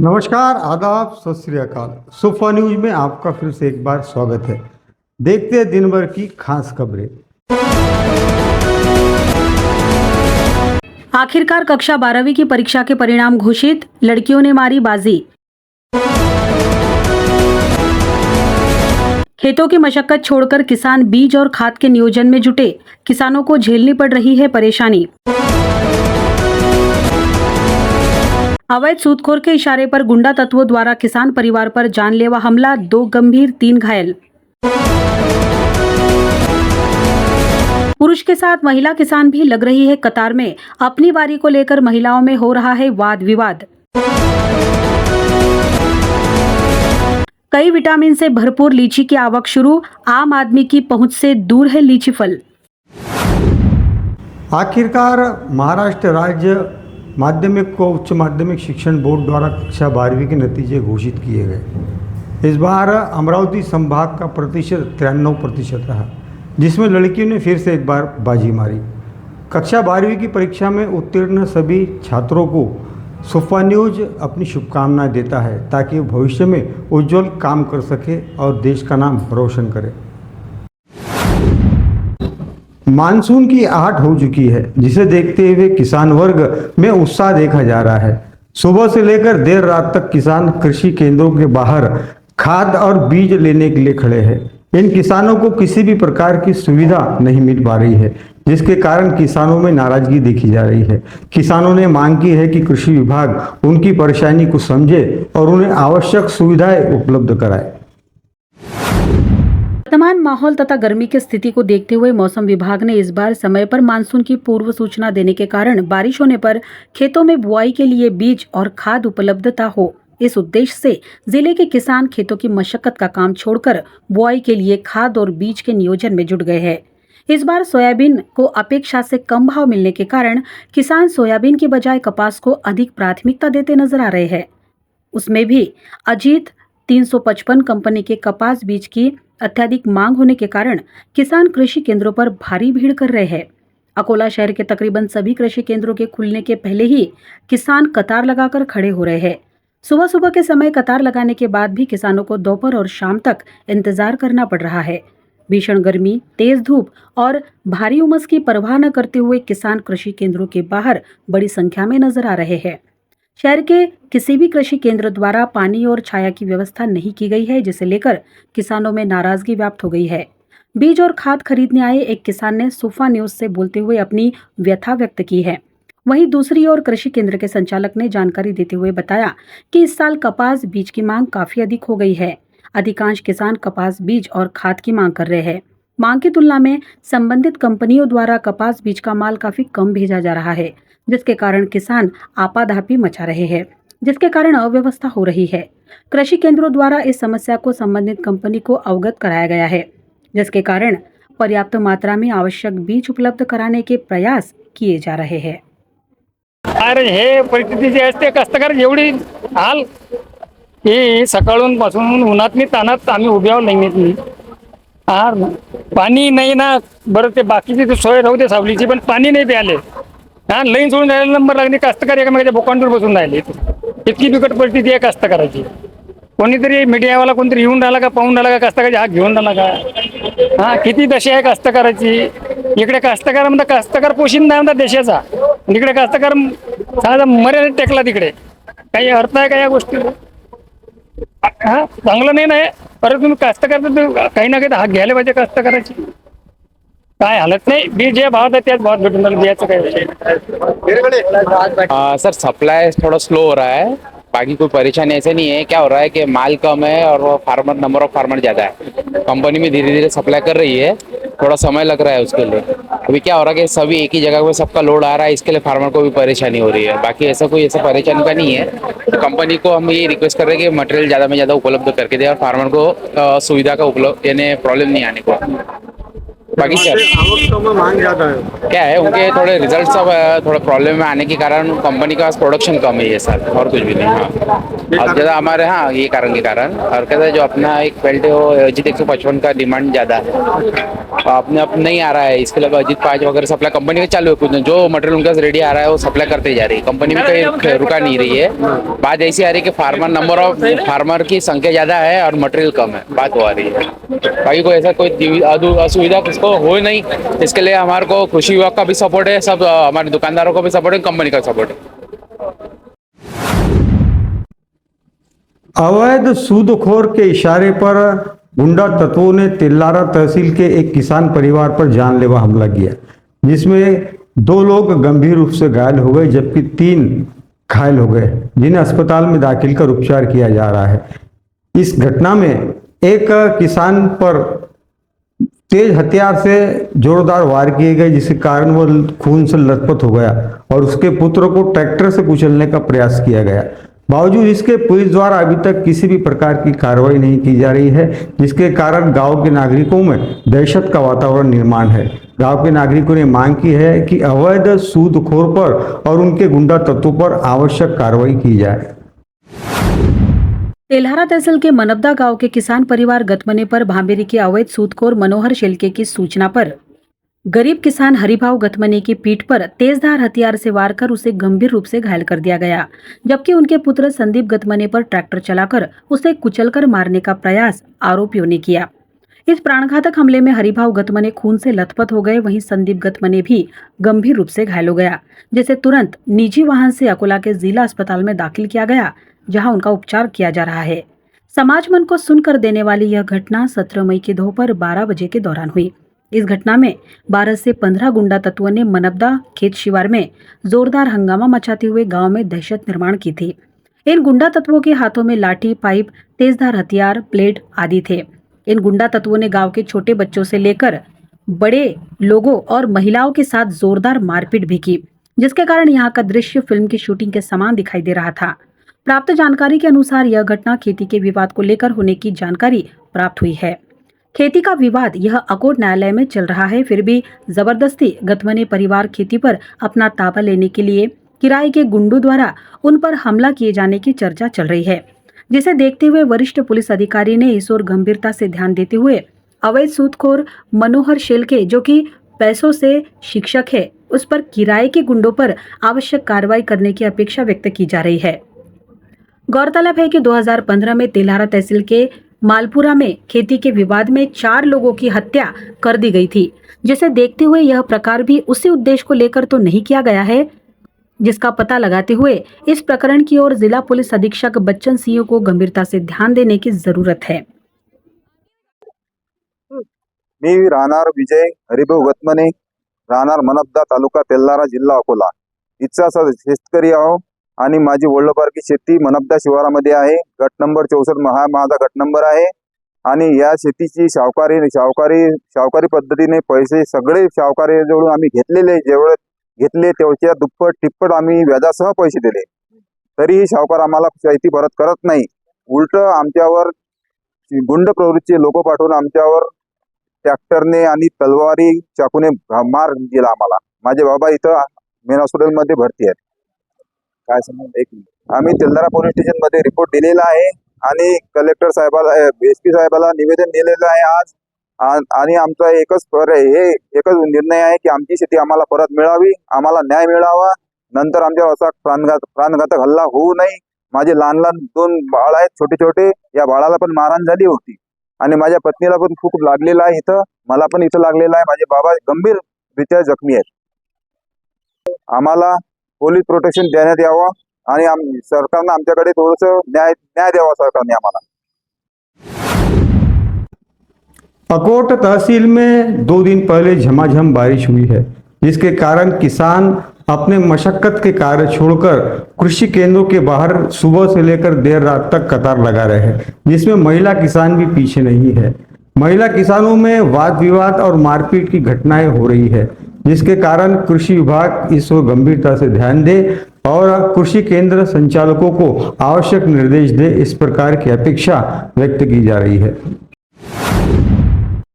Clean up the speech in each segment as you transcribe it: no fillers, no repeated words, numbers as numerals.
नमस्कार, आदाब, सत श्री अकाल। सुफा न्यूज में आपका फिर से एक बार स्वागत है। देखते हैं दिन भर की खास खबरें। आखिरकार कक्षा 12वीं की परीक्षा के परिणाम घोषित, लड़कियों ने मारी बाजी। खेतों की मशक्कत छोड़कर किसान बीज और खाद के नियोजन में जुटे, किसानों को झेलनी पड़ रही है परेशानी। अवैध सूदखोर के इशारे पर गुंडा तत्वों द्वारा किसान परिवार पर जानलेवा हमला, 2 गंभीर 3 घायल। पुरुष के साथ महिला किसान भी लग रही है कतार में, अपनी बारी को लेकर महिलाओं में हो रहा है वाद विवाद। कई विटामिन से भरपूर लीची की आवक शुरू, आम आदमी की पहुंच से दूर है लीची फल। आखिरकार महाराष्ट्र राज्य माध्यमिक व उच्च माध्यमिक शिक्षण बोर्ड द्वारा कक्षा 12वीं के नतीजे घोषित किए गए। इस बार अमरावती संभाग का प्रतिशत 93% रहा, जिसमें लड़कियों ने फिर से एक बार बाजी मारी। कक्षा 12वीं की परीक्षा में उत्तीर्ण सभी छात्रों को सुफा न्यूज अपनी शुभकामनाएं देता है, ताकि वो भविष्य में उज्जवल काम कर सके और देश का नाम रोशन करे। मानसून की आहट हो चुकी है, जिसे देखते हुए किसान वर्ग में उत्साह देखा जा रहा है। सुबह से लेकर देर रात तक किसान कृषि केंद्रों के बाहर खाद और बीज लेने के लिए खड़े हैं। इन किसानों को किसी भी प्रकार की सुविधा नहीं मिल पा रही है, जिसके कारण किसानों में नाराजगी देखी जा रही है। किसानों ने मांग की है कि कृषि विभाग उनकी परेशानी को समझे और उन्हें आवश्यक सुविधाएं उपलब्ध कराए। वर्तमान माहौल तथा गर्मी की स्थिति को देखते हुए मौसम विभाग ने इस बार समय पर मानसून की पूर्व सूचना देने के कारण बारिश होने पर खेतों में बुआई के लिए बीज और खाद उपलब्धता हो, इस उद्देश्य से जिले के किसान खेतों की मशक्कत का काम छोड़कर बुआई के लिए खाद और बीज के नियोजन में जुट गए हैं। इस बार सोयाबीन को अपेक्षा से कम भाव मिलने के कारण किसान सोयाबीन की बजाय कपास को अधिक प्राथमिकता देते नजर आ रहे हैं। उसमें भी अजीत 355 कंपनी के कपास बीज की अत्यधिक मांग होने के कारण किसान कृषि केंद्रों पर भारी भीड़ कर रहे हैं। अकोला शहर के तकरीबन सभी कृषि केंद्रों के खुलने के पहले ही किसान कतार लगाकर खड़े हो रहे हैं। सुबह सुबह के समय कतार लगाने के बाद भी किसानों को दोपहर और शाम तक इंतजार करना पड़ रहा है। भीषण गर्मी, तेज धूप और भारी उमस की परवाह न करते हुए किसान कृषि केंद्रों के बाहर बड़ी संख्या में नजर आ रहे हैं। शहर के किसी भी कृषि केंद्र द्वारा पानी और छाया की व्यवस्था नहीं की गई है, जिसे लेकर किसानों में नाराजगी व्याप्त हो गई है। बीज और खाद खरीदने आए एक किसान ने सुफा न्यूज से बोलते हुए अपनी व्यथा व्यक्त की है। वहीं दूसरी ओर कृषि केंद्र के संचालक ने जानकारी देते हुए बताया कि इस साल कपास बीज की मांग काफी अधिक हो गई है। अधिकांश किसान कपास बीज और खाद की मांग कर रहे हैं। मांग की तुलना में संबंधित कंपनियों द्वारा कपास बीज का माल काफी कम भेजा जा रहा है, जिसके कारण किसान आपाधापी मचा रहे हैं, जिसके कारण अव्यवस्था हो रही है। कृषि केंद्रों द्वारा इस समस्या को संबंधित कंपनी को अवगत कराया गया है, जिसके कारण पर्याप्त मात्रा में आवश्यक बीज उपलब्ध कराने के प्रयास किए जा रहे हैं। अरे हे परिस्थिती जी असते कष्टकर एवढी हाल की सकाळून पासून उन्हातनी तानात आम्ही उभे आहोत लाईनीतनी. पाणी नाही ना, बरं ते बाकीची ते सोय राहू दे सावलीची, पण पाणी नाही प्याले. लाईन सोडून राहिला नंबर लागणे, कास्तकार एकामेकाच्या बोकांडूर बसून राहिले. इतकी बिकट परिस्थिती आहे कास्तकाराची. कोणीतरी मीडियावाला कोणतरी येऊन राहिला का, पाहून राहिला का, कास्तकाराची हात घेऊन राहिला का? किती दशा आहे कास्तकाराची. इकडे कास्तकार म्हणता कास्तकार पोशिंदा आहे म्हणता देशाचा, इकडे कास्तकार साधा मर्यादा टेकला. तिकडे काही अर्थ आहे का या गोष्टीला? चांगलं नाही ना. परत तुम्ही कास्तकार काही ना काही हात घ्यायला पाहिजे कास्तकाराची. काय हालत नाही. बीज जे भावात आहे त्याच भावात भेटून राहिलं. बियाचं काय विषय. सर सप्लाई थोड़ा स्लो हो रहा है, बाकी कोई परेशानी ऐसे नहीं है। क्या हो रहा है कि माल कम है और वो फार्मर नंबर ऑफ फार्मर ज़्यादा है। कंपनी में धीरे धीरे सप्लाई कर रही है, थोड़ा समय लग रहा है उसके लिए। अभी क्या हो रहा है कि सभी एक ही जगह पे सबका लोड आ रहा है, इसके लिए फार्मर को भी परेशानी हो रही है। बाकी ऐसा कोई परेशानी का नहीं है। तो कंपनी को हम ये रिक्वेस्ट कर रहे हैं कि मटेरियल ज़्यादा में ज़्यादा उपलब्ध करके दे और फार्मर को सुविधा का उपलब्ध यानी प्रॉब्लम नहीं आने को। बाकी क्या मांग ज्यादा है। क्या है, उनके थोड़े रिजल्ट सब थोड़ा प्रॉब्लम में आने के कारण कंपनी के पास प्रोडक्शन कम है ये सर, और कुछ भी नहीं। हाँ, और ज़्यादा हमारे, हाँ ये कारण के कारण। और कहते हैं जो अपना एक बेल्ट है वो अजीत 155 का डिमांड ज़्यादा है, अपने अब नहीं आ रहा है, इसके लिए अजीत 5 वगैरह सप्लाई कंपनी का चालू है। कुछ जो मटेरियल उनका रेडी आ रहा है वो सप्लाई करते जा रही है, कंपनी में कहीं रुका नहीं रही है। बात ऐसी आ रही है कि नंबर ऑफ फार्मर की संख्या ज़्यादा है और मटेरियल कम है, बात वो आ रही है। बाकी कोई ऐसा कोई असुविधा किसको हो नहीं, इसके लिए हमारे को कृषि विभाग का भी सपोर्ट है, सब हमारे दुकानदारों को भी सपोर्ट है, कंपनी का सपोर्ट है। अवैध सूदखोर के इशारे पर गुंडा तत्वों ने तिल्लारा तहसील के एक किसान परिवार पर जानलेवा हमला किया, जिसमें 2 लोग गंभीर रूप से घायल हो गए जबकि 3 घायल हो गए, जिन्हें अस्पताल में दाखिल कर उपचार किया जा रहा है। इस घटना में एक किसान पर तेज हथियार से जोरदार वार किए गए, जिसके कारण वह खून से लथपथ हो गया और उसके पुत्र को ट्रैक्टर से कुचलने का प्रयास किया गया। बावजूद इसके पुलिस द्वारा अभी तक किसी भी प्रकार की कार्रवाई नहीं की जा रही है, जिसके कारण गांव के नागरिकों में दहशत का वातावरण निर्माण है। गांव के नागरिकों ने मांग की है कि अवैध सूदखोर पर और उनके गुंडा तत्वों पर आवश्यक कार्रवाई की जाए। तेल्हारा तहसील के मनबदा गांव के किसान परिवार गतमने पर भांबेरी के अवैध सूदखोर मनोहर शेलके की सूचना पर गरीब किसान हरिभाव गतमने की पीठ पर तेजधार हथियार से वार कर उसे गंभीर रूप से घायल कर दिया गया, जबकि उनके पुत्र संदीप गतमने पर ट्रैक्टर चलाकर उसे कुचलकर मारने का प्रयास आरोपियों ने किया। इस प्राणघातक हमले में हरिभाव गतमने खून से लथपथ हो गए, वहीं संदीप गतमने भी गंभीर रूप से घायल हो गया, जिसे तुरंत निजी वाहन से अकोला के जिला अस्पताल में दाखिल किया गया, जहां उनका उपचार किया जा रहा है। समाज मन को सुनकर देने वाली यह घटना 17 मई की दोपहर 12 बजे के दौरान हुई। इस घटना में 12 से 15 गुंडा तत्वों ने मनबदा खेत शिवार में जोरदार हंगामा मचाते हुए गांव में दहशत निर्माण की थी। इन गुंडा तत्वों के हाथों में लाठी, पाइप, तेजधार हथियार, प्लेट आदि थे। इन गुंडा तत्वों ने गांव के छोटे बच्चों से लेकर बड़े लोगों और महिलाओं के साथ जोरदार मारपीट भी की, जिसके कारण यहाँ का दृश्य फिल्म की शूटिंग के समान दिखाई दे रहा था। प्राप्त जानकारी के अनुसार यह घटना खेती के विवाद को लेकर होने की जानकारी प्राप्त हुई है। खेती का विवाद यह अकोट न्यायालय में चल रहा है, फिर भी जबरदस्ती गतमने परिवार खेती पर अपना ताबा लेने के लिए किराए के गुंडों द्वारा उन पर हमला किए जाने की चर्चा चल रही है, जिसे देखते हुए वरिष्ठ पुलिस अधिकारी ने इस ओर गंभीरता से ध्यान देते हुए अवैध सूदखोर मनोहर शेलके, जो कि पैसों से शिक्षक है, उस पर किराए के गुंडों पर आवश्यक कार्रवाई करने की अपेक्षा व्यक्त की जा रही है। गौरतलब है कि 2015 में तेल्हारा तहसील के मालपुरा में खेती के विवाद में 4 लोगों की हत्या कर दी गई थी, जिसे देखते हुए यह प्रकार भी उसी उद्देश्य को लेकर तो नहीं किया गया है, जिसका पता लगाते हुए इस प्रकरण की ओर जिला पुलिस अधीक्षक बच्चन सिंह को गंभीरता से ध्यान देने की जरूरत है। मी राहणार विजय हरिभाऊ गतमने, राहणार मनबदा, तालुका तेल्हारा, जिल्हा अकोला इथचा शेतकरी आहो आणि माझी वडलोपार्गी शेती मनबदा शिवारामध्ये आहे। गट नंबर 64 हा माझा गट नंबर आहे आणि या शेतीची शावकारी पद्धतीने पैसे सगळे शावकारीजवळून आम्ही घेतलेले, जेवढे घेतले त्याच्या दुप्पट तिप्पट आम्ही व्याजासह पैसे दिले, तरीही शावकार आम्हाला शेती परत करत नाही। उलट आमच्यावर गुंड प्रवृत्तीचे लोक पाठवून आमच्यावर ट्रॅक्टरने आणि तलवारी चाकूने मार दिला आम्हाला। माझे बाबा इथं मेन हॉस्पिटलमध्ये भरती आहेत। काय सांगू, आम्ही तेल्हारा पोलीस स्टेशन मध्ये रिपोर्ट दिलेला आहे आणि कलेक्टर साहेबाला, एसपी साहेबाला निवेदन दिलेलं आहे आज। आणि आमचा एकच निर्णय आहे की आमची शेती आम्हाला परत मिळावी, आम्हाला न्याय मिळावा, नंतर आमच्यावर असा प्राणघातक हल्ला होऊ नये। माझे लहान 2 बाळ आहेत, छोटे, या बाळाला पण मारहाण झाली होती आणि माझ्या पत्नीला पण खूप लागलेला आहे, इथं मला पण इथं लागलेला आहे। माझे बाबा गंभीररित्या जखमी आहेत। आम्हाला पोलीस प्रोटेक्शन देण्यात यावं आणि सरकारने आमच्याकडे थोडंसं न्याय द्यावा सरकारने आम्हाला। अकोट तहसील में 2 दिन पहले झमाझम बारिश हुई है, जिसके कारण किसान अपने मशक्कत के कार्य छोड़कर कृषि केंद्रों के बाहर सुबह से लेकर देर रात तक कतार लगा रहे हैं, जिसमें महिला किसान भी पीछे नहीं है। महिला किसानों में वाद विवाद और मारपीट की घटनाएं हो रही है, जिसके कारण कृषि विभाग इस ओर गंभीरता से ध्यान दे और कृषि केंद्र संचालकों को आवश्यक निर्देश दे, इस प्रकार की अपेक्षा व्यक्त की जा रही है।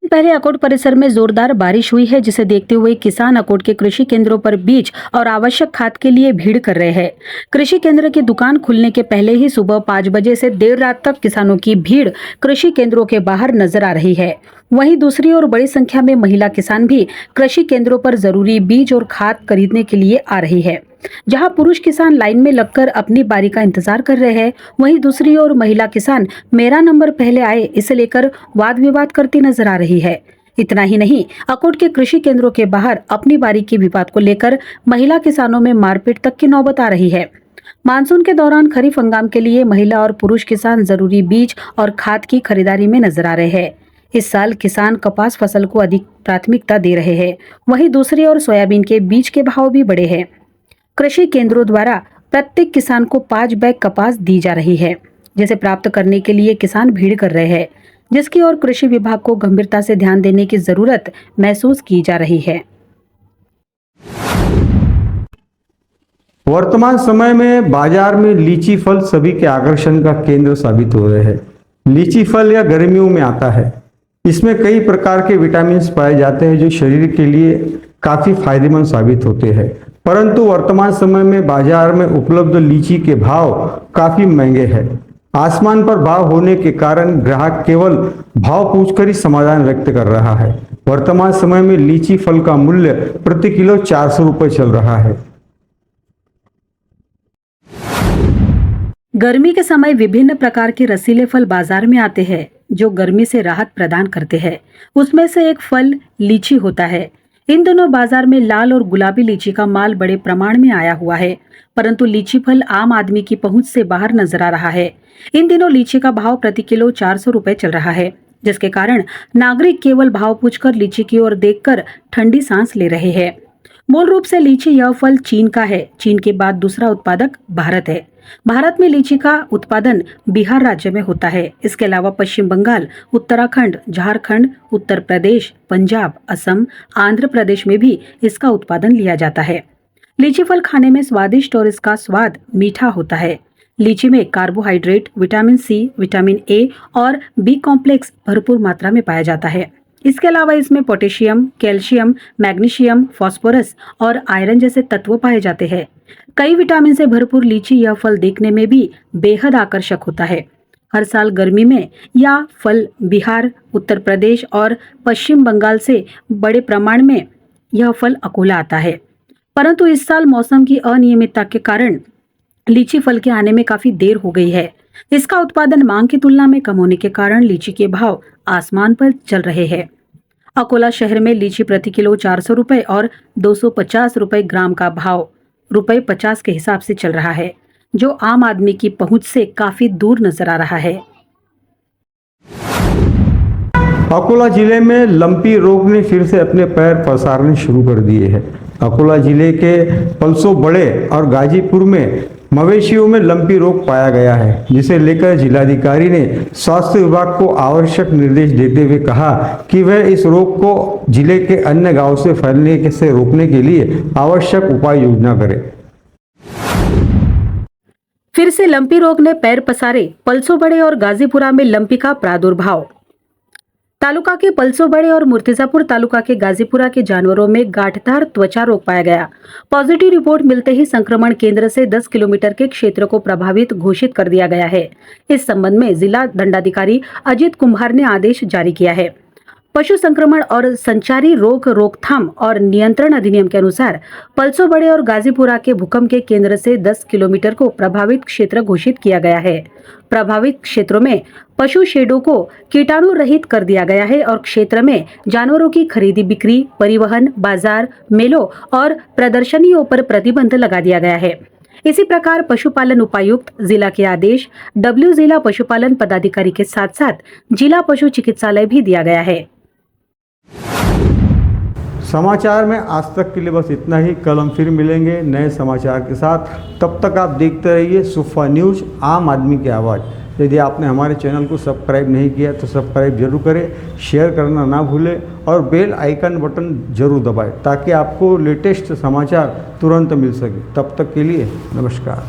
पहले अकोट परिसर में जोरदार बारिश हुई है, जिसे देखते हुए किसान अकोट के कृषि केंद्रों पर बीज और आवश्यक खाद के लिए भीड़ कर रहे हैं। कृषि केंद्र की दुकान खुलने के पहले ही सुबह 5 बजे से देर रात तक किसानों की भीड़ कृषि केंद्रों के बाहर नजर आ रही है। वहीं दूसरी ओर बड़ी संख्या में महिला किसान भी कृषि केंद्रों पर जरूरी बीज और खाद खरीदने के लिए आ रही है। जहां पुरुष किसान लाइन में लगकर अपनी बारी का इंतजार कर रहे हैं, वहीं दूसरी ओर महिला किसान मेरा नंबर पहले आए इसे लेकर वाद विवाद करती नजर आ रही है। इतना ही नहीं, अकोट के कृषि केंद्रों के बाहर अपनी बारी के विवाद को लेकर महिला किसानों में मारपीट तक की नौबत आ रही है। मानसून के दौरान खरीफ हंगाम के लिए महिला और पुरुष किसान जरूरी बीज और खाद की खरीदारी में नजर आ रहे हैं। इस साल किसान कपास फसल को अधिक प्राथमिकता दे रहे हैं, वहीं दूसरी ओर सोयाबीन के बीज के भाव भी बढ़े हैं। कृषि केंद्रों द्वारा प्रत्येक किसान को 5 बैग कपास दी जा रही है, जिसे प्राप्त करने के लिए किसान भीड़ कर रहे हैं, जिसकी ओर कृषि विभाग को गंभीरता से ध्यान देने की जरूरत महसूस की जा रही है। वर्तमान समय में बाजार में लीची फल सभी के आकर्षण का केंद्र साबित हो रहे हैं। लीची फल या गर्मियों में आता है। इसमें कई प्रकार के विटामिन पाए जाते हैं जो शरीर के लिए काफी फायदेमंद साबित होते हैं, परंतु वर्तमान समय में बाजार में उपलब्ध लीची के भाव काफी महंगे हैं। आसमान पर भाव होने के कारण ग्राहक केवल भाव पूछकर ही समाधान व्यक्त कर रहा है। वर्तमान समय में लीची फल का मूल्य प्रति किलो 400 रुपये चल रहा है। गर्मी के समय विभिन्न प्रकार के रसीले फल बाजार में आते हैं जो गर्मी से राहत प्रदान करते हैं। उसमें से एक फल लीची होता है। इन दिनों बाजार में लाल और गुलाबी लीची का माल बड़े प्रमाण में आया हुआ है, परंतु लीची फल आम आदमी की पहुंच से बाहर नजर आ रहा है। इन दिनों लीची का भाव प्रति किलो 400 रुपए चल रहा है, जिसके कारण नागरिक केवल भाव पूछकर लीची की ओर देखकर ठंडी सांस ले रहे हैं। मूल रूप से लीची यह फल चीन का है। चीन के बाद दूसरा उत्पादक भारत है। भारत में लीची का उत्पादन बिहार राज्य में होता है। इसके अलावा पश्चिम बंगाल, उत्तराखंड, झारखंड, उत्तर प्रदेश, पंजाब, असम, आंध्र प्रदेश में भी इसका उत्पादन लिया जाता है। लीची फल खाने में स्वादिष्ट और इसका स्वाद मीठा होता है। लीची में carbohydrate, vitamin C, vitamin A और बी कॉम्प्लेक्स भरपूर मात्रा में पाया जाता है। इसके अलावा इसमें पोटेशियम, कैल्शियम, मैग्नीशियम, फास्फोरस और आयरन जैसे तत्व पाए जाते हैं। कई विटामिन से भरपूर लीची यह फल देखने में भी बेहद आकर्षक होता है। हर साल गर्मी में यह फल बिहार, उत्तर प्रदेश और पश्चिम बंगाल से बड़े प्रमाण में यह फल अकोला आता है, परंतु इस साल मौसम की अनियमितता के कारण लीची फल के आने में काफी देर हो गई है। इसका उत्पादन मांग की तुलना में कम होने के कारण लीची के भाव आसमान पर चल रहे हैं। अकोला शहर में लीची प्रति किलो 400 रुपए और 250 रुपए ग्राम का भाव ₹50 के हिसाब से चल रहा है, जो आम आदमी की पहुंच से काफी दूर नजर आ रहा है। अकोला जिले में लंपी रोग ने फिर से अपने पैर पसारने शुरू कर दिए हैं। अकोला जिले के पलसो बड़े और गाजीपुर में मवेशियों में लंपी रोग पाया गया है, जिसे लेकर जिलाधिकारी ने स्वास्थ्य विभाग को आवश्यक निर्देश देते हुए कहा कि वह इस रोग को जिले के अन्य गांवों से फैलने से रोकने के लिए आवश्यक उपाय योजना करे। फिर से लंपी रोग ने पैर पसारे। पलसो बड़े और गाजीपुरा में लंपी का प्रादुर्भाव। तालुका के पलसो बड़े और मुर्तिजापुर तालुका के गाजीपुरा के जानवरों में गांठदार त्वचा रोग पाया गया। पॉजिटिव रिपोर्ट मिलते ही संक्रमण केंद्र से 10 किलोमीटर के क्षेत्र को प्रभावित घोषित कर दिया गया है। इस संबंध में जिला दंडाधिकारी अजित कुम्हार ने आदेश जारी किया है। पशु संक्रमण और संचारी रोग रोकथाम और नियंत्रण अधिनियम के अनुसार पलसो बड़े और गाजीपुरा के भूकंप के केंद्र से 10 किलोमीटर को प्रभावित क्षेत्र घोषित किया गया है। प्रभावित क्षेत्रों में पशु शेडों को कीटाणु रहित कर दिया गया है और क्षेत्र में जानवरों की खरीदी बिक्री, परिवहन, बाजार, मेलों और प्रदर्शनियों पर प्रतिबंध लगा दिया गया है। इसी प्रकार पशुपालन उपायुक्त जिला के आदेश डब्ल्यू जिला पशुपालन पदाधिकारी के साथ साथ जिला पशु चिकित्सालय भी दिया गया है। समाचार में आज तक के लिए बस इतना ही। कल हम फिर मिलेंगे नए समाचार के साथ। तब तक आप देखते रहिए सुफा न्यूज, आम आदमी की आवाज़। यदि आपने हमारे चैनल को सब्सक्राइब नहीं किया तो सब्सक्राइब जरूर करें, शेयर करना ना भूलें और बेल आइकन बटन जरूर दबाएं ताकि आपको लेटेस्ट समाचार तुरंत मिल सके। तब तक के लिए नमस्कार।